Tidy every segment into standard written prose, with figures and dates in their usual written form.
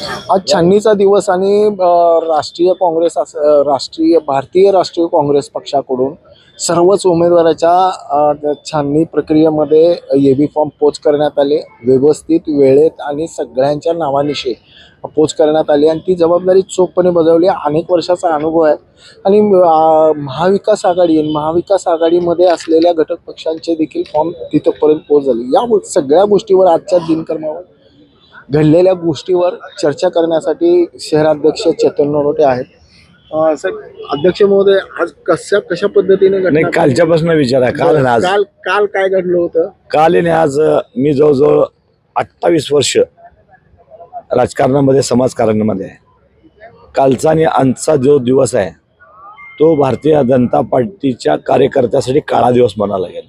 आज छाननीचा दिवस आणि भारतीय राष्ट्रीय काँग्रेस पक्षाकडून सर्वच उमेदवाराच्या छाननी प्रक्रियेमध्ये एबी फॉर्म पोच करण्यात आले, व्यवस्थित वेळेत आणि सगळ्यांच्या नावानिशी पोच करण्यात आली आणि ती जबाबदारी चोखपणे बजावली. अनेक वर्षाचा अनुभव आहे आणि महाविकास आघाडीमध्ये असलेल्या घटक पक्षांचे देखील फॉर्म तिथपर्यंत पोच झाले. या सगळ्या गोष्टीवर आजच्या दिनक्रमावर घडलेल्या गोष्टीवर चर्चा करण्यासाठी शहराध्यक्ष चेतन नरोटे आहेत. अध्यक्ष महोदय, आज कशा पद्धतीने नाही, कालच्यापासून विचारा. काल काय घडलं होतं? काल आणि आज मी जवळजवळ 28 वर्ष राजकारणामध्ये, समाजकारणामध्ये आहे. कालचा आणि आजचा जो दिवस आहे तो भारतीय जनता पार्टीच्या कार्यकर्त्यासाठी काळा दिवस म्हणावा लागेल.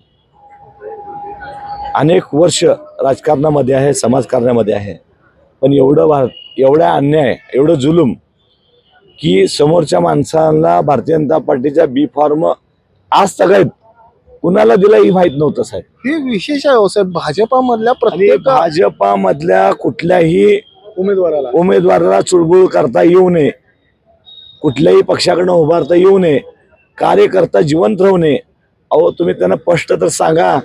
अनेक वर्ष राजकारणामध्ये आहे, समाजकारणामध्ये आहे, पण एवढा अन्याय, एवढं जुलूम की समोरच्या माणसाला भारतीय जनता पार्टीचा बी फॉर्म आज सगळ्यात कुणाला दिला ही माहित नव्हतं साहेब. हे विशेष आहे साहेब. भाजपामधल्या कुठल्याही उमेदवाराला चुळबुळ करता येऊ नये, कुठल्याही पक्षाकडनं उभारता येऊ नये, कार्यकर्ता जिवंत राहू नये. अहो, तुम्ही त्यांना स्पष्ट तर सांगा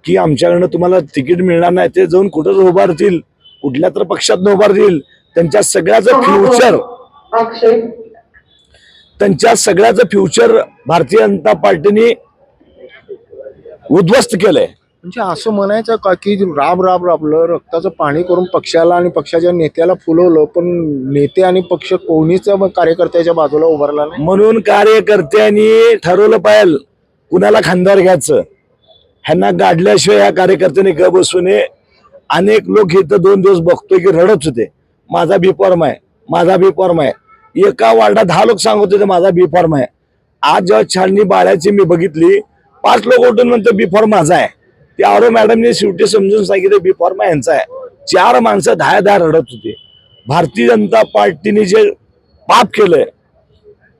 की आमच्याकडनं तुम्हाला तिकीट मिळणार नाही, ते जाऊन कुठंच उभारतील, कुठल्या तर पक्षात उभारतील. त्यांच्या सगळ्याचं फ्युचर भारतीय जनता पार्टीने उद्ध्वस्त केलंय. म्हणजे असं म्हणायचं का की राबलं, रक्ताचं पाणी करून पक्षाला आणि पक्षाच्या नेत्याला फुलवलं, पण नेते आणि पक्ष कोणीच कार्यकर्त्याच्या बाजूला उभारला नाही. म्हणून कार्यकर्त्यांनी ठरवलं पाहिजे कुणाला खांद्यावर घ्यायचं. ह्यांना गाडल्याशिवाय या कार्यकर्त्यांनी ग बसू नये. अनेक लोक इथं 2 दिवस बघतोय की रडत होते, माझा बी फॉर्म आहे, माझा बी फॉर्म आहे. एका वार्डात 10 लोक सांगत होते माझा बी फॉर्म आहे. आज जेव्हा छाननी बाळ्याची मी बघितली, 5 लोक उठून म्हणतो बी फॉर्म माझा आहे. ते आरो मॅडमने शेवटी समजून सांगितलं बी फॉर्म यांचा आहे. 4 माणसं 10 रडत होते. भारतीय जनता पार्टीने जे पाप केलंय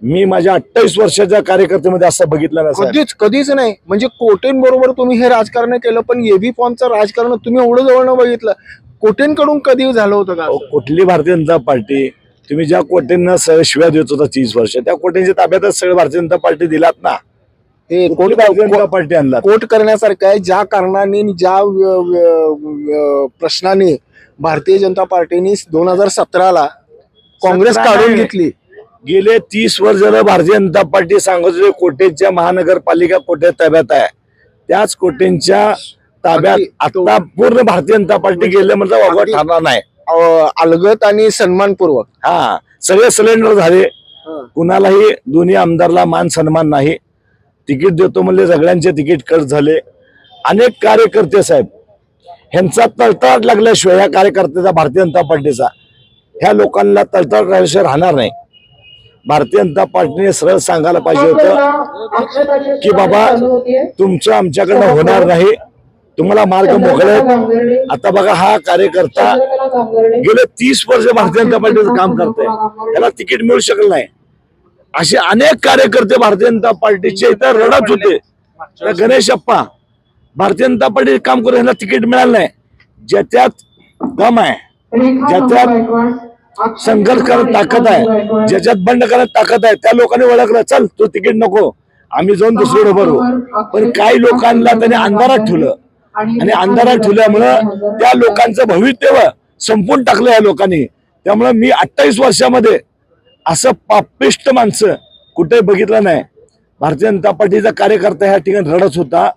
मी माझ्या 28 वर्षाच्या कार्यकर्त्यामध्ये असं बघितलं नाही. कधीच नाही. म्हणजे कोटेंबरोबर तुम्ही हे राजकारण केलं, पण एबी फॉर्मचं राजकारण तुम्ही एवढं जवळनं बघितलं. कोटेंकडून कधी झालं होतं का? कुठली भारतीय जनता पार्टी? तुम्ही ज्या कोटेंना सगळं शिव्या देत होता 30 वर्ष, त्या कोटेंच्या ताब्यातच सगळं भारतीय जनता पार्टी दिलात ना. हे भारतीय जनता पार्टी आणला. कोट करण्यासारखं आहे. ज्या कारणाने, ज्या प्रश्नाने भारतीय जनता पार्टीने 2017ला काँग्रेस काढून घेतली. गेले 30 वर्ष झालं भारतीय जनता पार्टी सांगत होते कोटेच्या महानगरपालिका कोटे ताब्यात आहे. त्याच कोटेंच्या ताब्यात आता पूर्ण भारतीय जनता पार्टी गेले म्हणजे वागवा ठरणार नाही. अलगत आणि सन्मानपूर्वक सगळे सिलेंडर झाले. कुणालाही दोन्ही आमदारला मान सन्मान नाही. तिकीट देतो म्हणजे सगळ्यांचे तिकीट कट झाले. अनेक कार्यकर्ते साहेब, ह्यांचा तळतळाट लागल्याशिवाय, ह्या कार्यकर्त्याचा भारतीय जनता पार्टीचा, ह्या लोकांना तळतळाट राहिल्याशिवाय राहणार नाही. भारतीय जनता पार्टीने सरळ सांगायला पाहिजे होतं की बाबा तुमचं आमच्याकडनं होणार नाही, तुम्हाला मार्ग मोकळे आहेत. आता बघा, हा कार्यकर्ता गेले 30 वर्ष भारतीय जनता पार्टीचं काम करतोय, त्याला तिकीट मिळू शकलं नाही. असे अनेक कार्यकर्ते भारतीय जनता पार्टीचे इथं रडत होते. गणेश अप्पा भारतीय जनता पार्टी काम करून ह्याला तिकीट मिळालं नाही. ज्याच्यात दम आहे, ज्याच्यात संघर्ष करत ताकद आहे, ज्याच्यात बंड करत ताकद आहे, त्या लोकांनी ओळखलं, चल तू तिकीट नको, आम्ही जाऊन दुसरीकडे भरू. पण काही लोकांना त्याने अंधारात ठेवलं आणि अंधारात ठेवल्यामुळं त्या लोकांचं भवितव्य संपून टाकलं या लोकांनी. त्यामुळे मी 28 वर्षामध्ये असं पापिष्ट माणसं कुठे बघितलं नाही. भारतीय जनता पार्टीचा कार्यकर्ता ह्या ठिकाणी रडत होता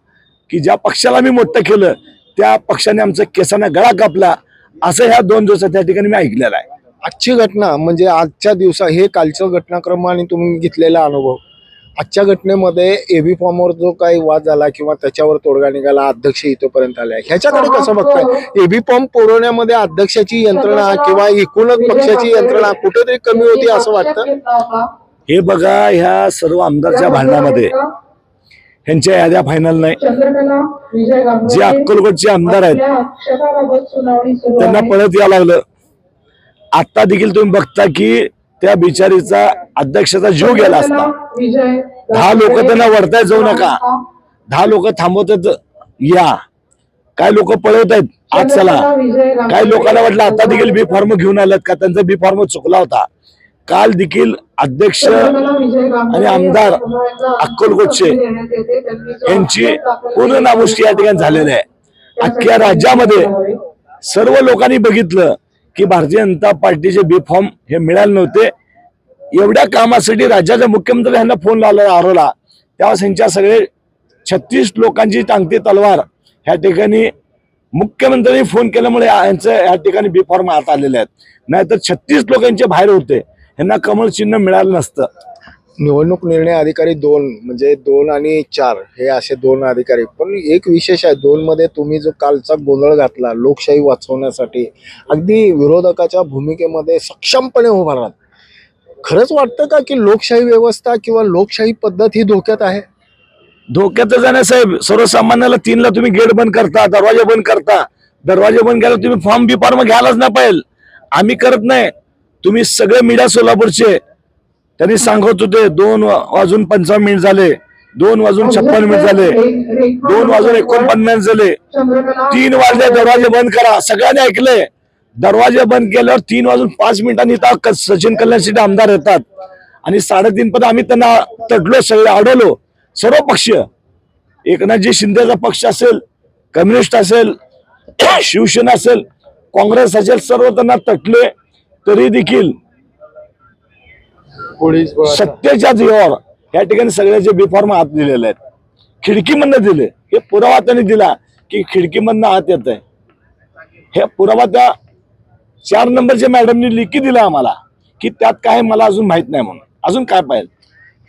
की ज्या पक्षाला मी मोठं केलं त्या पक्षाने आमचा केसांना गळा कापला, असं ह्या 2 दिवसात त्या ठिकाणी मी ऐकलेलं आहे. आजची घटना म्हणजे आजच्या दिवसा हे कालचं घटनाक्रम आणि तुम्ही घेतलेला अनुभव, आजच्या घटनेमध्ये एबी फॉर्मवर जो काही वाद झाला किंवा त्याच्यावर तोडगा निघाला, अध्यक्ष इथपर्यंत आलाय, ह्याच्याकडे कसं बघताय? एबी फॉर्म पुरवण्यामध्ये अध्यक्षाची यंत्रणा किंवा एकूणच पक्षाची यंत्रणा कुठेतरी कमी होती असं वाटतं? हे बघा, ह्या सर्व आमदारच्या भांडणामध्ये ह्यांच्या याद्या फायनल नाही. जे अक्कलकोटचे आमदार आहेत त्यांना पळत यावं लागलं. आता देखील तुम्ही बघता की त्या बिचारीचा अध्यक्षाचा जीव गेला असता. 10 लोक त्यांना वरताय जाऊ नका, 10 लोक थांबवतात या. काय लोक पळवत आहेत आज चला, काही लोकांना वाटलं आता देखील बी फॉर्म घेऊन आलेत का, त्यांचा बी फॉर्म चुकला होता. काल देखील अध्यक्ष आणि आमदार अक्कलकोटचे यांची पूर्ण नामुष्की या ठिकाणी झालेली आहे. अख्ख्या राज्यामध्ये सर्व लोकांनी बघितलं की भारतीय जनता पार्टीचे बी फॉर्म हे मिळाले नव्हते. एवढ्या कामासाठी राज्याच्या मुख्यमंत्री यांना फोन लावला आरोला, तेव्हा त्यांच्या सगळे 36 लोकांची टांगती तलवार ह्या ठिकाणी मुख्यमंत्र्यांनी फोन केल्यामुळे यांचं या ठिकाणी बी फॉर्म आत आलेले आहेत. नाहीतर 36 लोकांचे बाहेर होते, यांना कमळ चिन्ह मिळालं नसतं. निवडणूक निर्णय अधिकारी 2 म्हणजे 2 आणि 4 हे असे 2 अधिकारी, पण एक विशेष आहे 2 मध्ये तुम्ही जो कालचा गोंधळ घातला लोकशाही वाचवण्यासाठी, अगदी विरोधकाच्या भूमिकेमध्ये सक्षमपणे उभा राहत. खरंच वाटतं का की लोकशाही व्यवस्था किंवा लोकशाही पद्धत ही धोक्यात आहे? धोक्यात जाण्या साहेब, सर्वसामान्याला 3 ला तुम्ही गेट बंद करता, दरवाजे बंद करता. दरवाजे बंद केला तुम्ही फॉर्म बी फॉर्म घ्यायलाच ना पाहिजे. आम्ही करत नाही, तुम्ही सगळे मीडिया सोलापूरचे त्यांनी सांगत होते 2:55 झाले, 2:56 झाले, 2:49 झाले, 3 वाजले दरवाजे बंद करा. सगळ्यांनी ऐकलंय. दरवाजे बंद केल्यावर 3:05 सचिन कल्याण शेट्टी आमदार येतात आणि 3:30 पर्यंत आम्ही त्यांना तडलो, सगळे अडवलो. सर्व पक्ष, एकनाथजी शिंदेचा पक्ष असेल, कम्युनिस्ट असेल, शिवसेना असेल, काँग्रेस असेल, सर्व त्यांना तटले. तरी देखील सत्तेच्या जीवावर या ठिकाणी सगळ्याचे बी फॉर्म आत दिलेले आहेत. खिडकीमधनं दिले, हे पुरावा त्यांनी दिला की खिडकीमधनं आत येत आहे. हे पुरावा त्या 4 नंबरच्या मॅडमनी लिखी दिला आम्हाला की त्यात काय मला अजून माहित नाही म्हणून. अजून काय पाहिजे?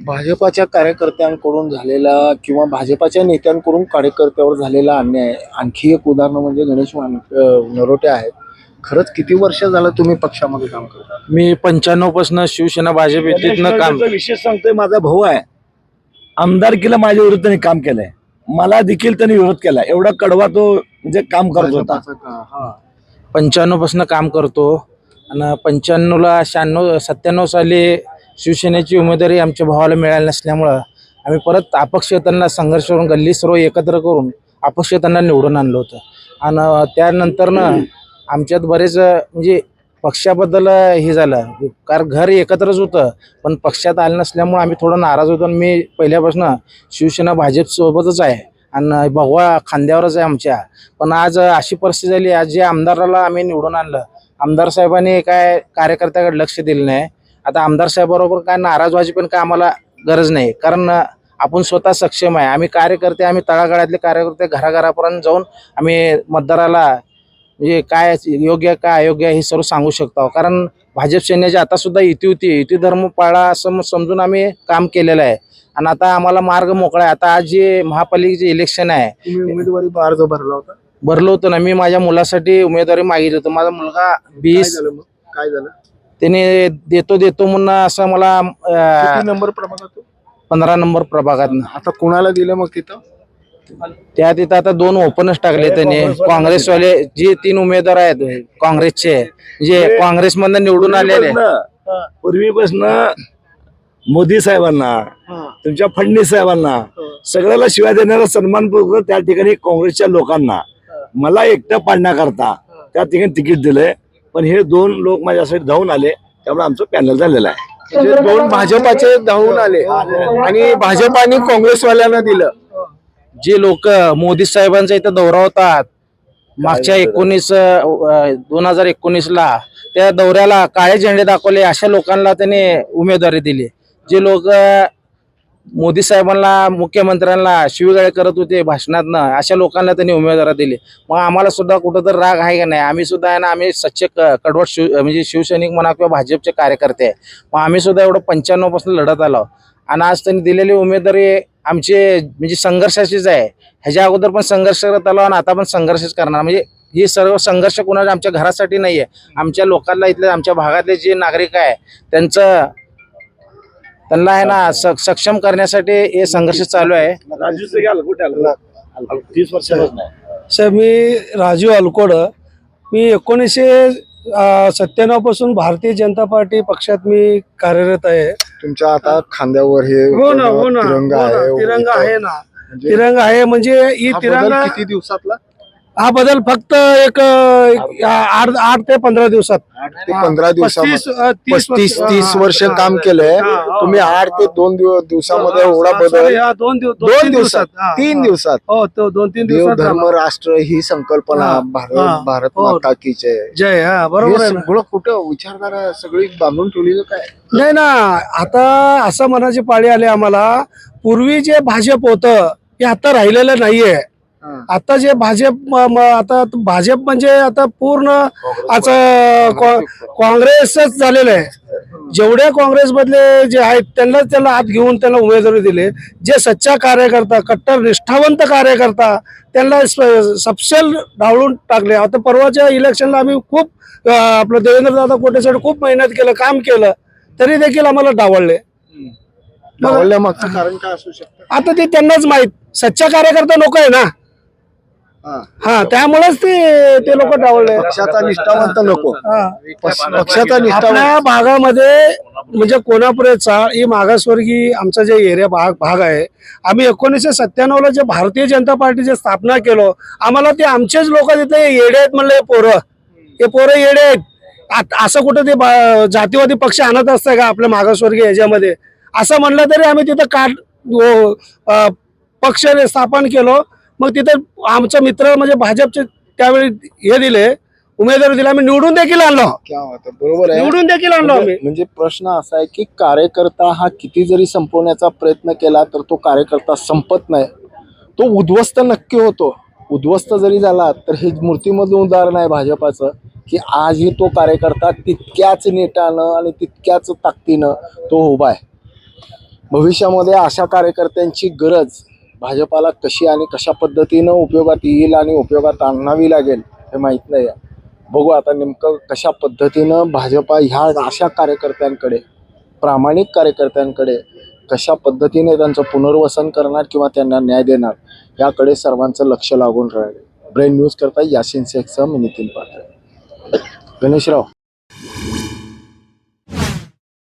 भाजपाच्या कार्यकर्त्यांकडून झालेला किंवा भाजपाच्या नेत्यांकडून कार्यकर्त्यावर झालेला अन्याय, आणखी एक उदाहरण म्हणजे गणेश नरोटे आहेत. खरंच किती वर्ष झालं तुम्ही पक्षामध्ये काम करता? मी 95 पासून शिवसेना भाजप युतीतनं काम. विशेष सांगतोय, माझा भाऊ आहे, आमदारकीला माझ्या विरोधात त्यांनी काम केलंय, मला देखील त्यांनी विरोध केला. एवढा कडवा तो म्हणजे काम करत होता. 95 पासून काम करतो आणि 95ला 96-97 साली शिवसेनेची उमेदवारी आमच्या भावाला मिळाली नसल्यामुळं आम्ही परत अपक्षतेला संघर्ष करून गल्ली सर्व एकत्र करून अपक्षतेला निवडून आणलं होतं. आणि त्यानंतरनं आमच्यात बरेच म्हणजे पक्षाबद्दल हे झालं, कारण घर एकत्रच होतं पण पक्षात आलं नसल्यामुळे आम्ही थोडं नाराज होतो. आणि मी पहिल्यापासून शिवसेना भाजप सोबतच आहे आणि भगवा खांद्यावरच आहे आमच्या. पण आज अशी परिस्थिती झाली, आज जे आमदाराला आम्ही निवडून आणलं, आमदार साहेबांनी काय कार्यकर्त्याकडे लक्ष दिलं नाही. आता आमदार साहेबाबरोबर काय नाराज व्हायची पण काय आम्हाला गरज नाही, कारण आपण स्वतः सक्षम आहे. आम्ही कार्यकर्ते, आम्ही तळागाळातले कार्यकर्ते घराघरापर्यंत जाऊन आम्ही मतदाराला म्हणजे काय योग्य काय अयोग्य हे सर्व सांगू शकतो. कारण भाजप सैन्याची आता सुद्धा युती होती, युती धर्म पाळा असं समजून आम्ही काम केलेलं आहे. आणि आता आम्हाला मार्ग मोकळा आहे. आता आज जे महापालिकेचे इलेक्शन आहे, तुम्ही उमेदवारी अर्ज भरला होता? भरलो होतं ना. मी माझ्या मुलासाठी उमेदवारी मागितली होती. माझा मुलगा 20 काय झालं? त्याने देतो म्हणून असं मला किती नंबर प्रभागात? 15 नंबर प्रभागात. आता कोणाला दिलं मग तिथं? त्या तिथं आता 2 ओपनच टाकले त्यांनी. काँग्रेसवाले जे 3 उमेदवार आहेत काँग्रेसचे, जे काँग्रेसमधनं निवडून आलेले, पूर्वीपासून मोदी साहेबांना, तुमच्या फडणवीस साहेबांना सगळ्याला शिवाय देणारा सन्मानपूर्वक त्या ठिकाणी काँग्रेसच्या लोकांना मला एकटं पाडण्याकरता त्या ठिकाणी तिकीट दिलंय. पण हे 2 लोक माझ्यासाठी धावून आले, त्यामुळे आमचं पॅनल झालेलं आहे. म्हणजे 2 भाजपाचे धावून आले आणि भाजपाने काँग्रेसवाल्यांना दिलं. जे लोक मोदी साहेबांचा इथं दौरा होता मागच्या 2019ला, त्या दौऱ्याला काळे झेंडे दाखवले, अशा लोकांना त्याने उमेदवारी दिली. जे लोक मोदी साहेबांना, मुख्यमंत्र्यांना शिवीगाळी करत होते भाषणातनं, अशा लोकांना त्यांनी उमेदवारी दिली. मग आम्हाला सुद्धा कुठंतरी राग आहे का नाही? आम्ही सुद्धा आहे ना, आम्ही सच्चे कडवट म्हणजे शिवसैनिक म्हणा किंवा भाजपचे कार्यकर्ते आहे. मग आम्ही सुद्धा एवढं 95 पासून लढत आलो. आणि आज त्यांनी दिलेली उमेदवारी आमचे म्हणजे संघर्षाचीच आहे. ह्याच्या अगोदर पण संघर्ष करत आलो आणि आता पण संघर्षच करणार. म्हणजे हे सर्व संघर्ष कोणाच्या आमच्या घरासाठी नाही आहे, आमच्या लोकांना, इथले आमच्या भागातले जे नागरिक आहे त्यांना आहे ना सक्षम करण्यासाठी हे संघर्ष चालू आहे. 30 वर्षापासून साहेब, मी राजू अलकोड. मी 1997 पासून भारतीय जनता पार्टी पक्षात मी कार्यरत आहे. तुमच्या आता खांद्यावर हे तिरंगा आहे. तिरंगा आहे ना, म्हणजे तिरंगा आहे. म्हणजे ही हा बदल तिरंगा किती दिवसातला? हा बदल फक्त एक 8 ते 15 दिवसात. 8 ते 15 दिवसामध्ये 30 30 वर्ष काम केलंय तुम्ही. 8 ते 2 दिवसामध्ये एवढा बदल. 2 दिवसात, 3 दिवसात. हो, तो 2-3 देव दिवसात धर्म राष्ट्र ही संकल्पना हा, भारत भारत हो. माता की जय. जय. हा बरोबर आहे ना. सगळं कुठं विचारधारा सगळी बांधून ठेवली काय? नाही ना, आता असं म्हणायची पाळी आली आम्हाला. पूर्वी जे भाजप होतं हे आता राहिलेलं नाहीये. आता जे भाजप आता भाजप म्हणजे आता पूर्ण असं काँग्रेसच झालेलं आहे. जेवढे काँग्रेसमधले जे आहेत त्यांना हात घेऊन त्यांना उमेदवारी दिले. जे सच्चा कार्यकर्ता, कट्टर निष्ठावंत कार्यकर्ता, त्यांना सपशेल डावळून टाकले. आता परवाच्या इलेक्शनला आम्ही खूप आपलं देवेंद्रदादा कोटेसाठी खूप मेहनत केलं, काम केलं, तरी देखील आम्हाला डावळले. मागचं कारण काय असू शकतं? आता ते त्यांनाच माहित. सच्चा कार्यकर्ता नको आहे ना. हा, त्यामुळेच ते लोक डावळले. पक्षाचा निष्ठावंत नको. पक्षाचा निष्ठावंत. आपल्या भागामध्ये म्हणजे कोल्हापूर चाळ ही मागासवर्गीय आमचा जे एरिया भाग आहे. आम्ही 1997 ला जे भारतीय जनता पार्टीची स्थापना केलो, आम्हाला ते आमचेच लोक तिथे येडे आहेत म्हणले. हे पोरं येडे आहेत. असं कुठं ते जातीवादी पक्ष आणत असतं का आपल्या मागासवर्गीय ह्याच्यामध्ये? असं म्हणलं तरी आम्ही तिथं पक्ष स्थापन केलो. मग तिथे आमचा मित्र म्हणजे भाजपचे त्यावेळी हे दिले, उमेदवारी दिला. आम्ही निवडून देखील आणलो. बरोबर आहे. निवडून देखील आणलो आम्ही. म्हणजे प्रश्न असा आहे की कार्यकर्ता हा किती जरी संपवण्याचा प्रयत्न केला तर तो कार्यकर्ता संपत नाही. तो उद्ध्वस्त नक्की होतो. उद्ध्वस्त जरी झाला तर हे मूर्तीमधलं उदाहरण आहे भाजपाचं की आजही तो कार्यकर्ता तितक्याच नेटानं आणि तितक्याच ताकदीनं तो उभा आहे. भविष्यामध्ये अशा कार्यकर्त्यांची गरज भाजपाला कशी आणि कशा पद्धतीनं उपयोगात येईल आणि उपयोगात आणावी लागेल हे माहीत नाही. बघू आता नेमकं कशा पद्धतीनं भाजपा ह्या अशा कार्यकर्त्यांकडे, प्रामाणिक कार्यकर्त्यांकडे कशा पद्धतीने त्यांचं पुनर्वसन करणार किंवा त्यांना न्याय देणार याकडे सर्वांचं लक्ष लागून राहील. ब्रेन न्यूज करता यासिन शेखसह मी नितीन पाटील. गणेशराव.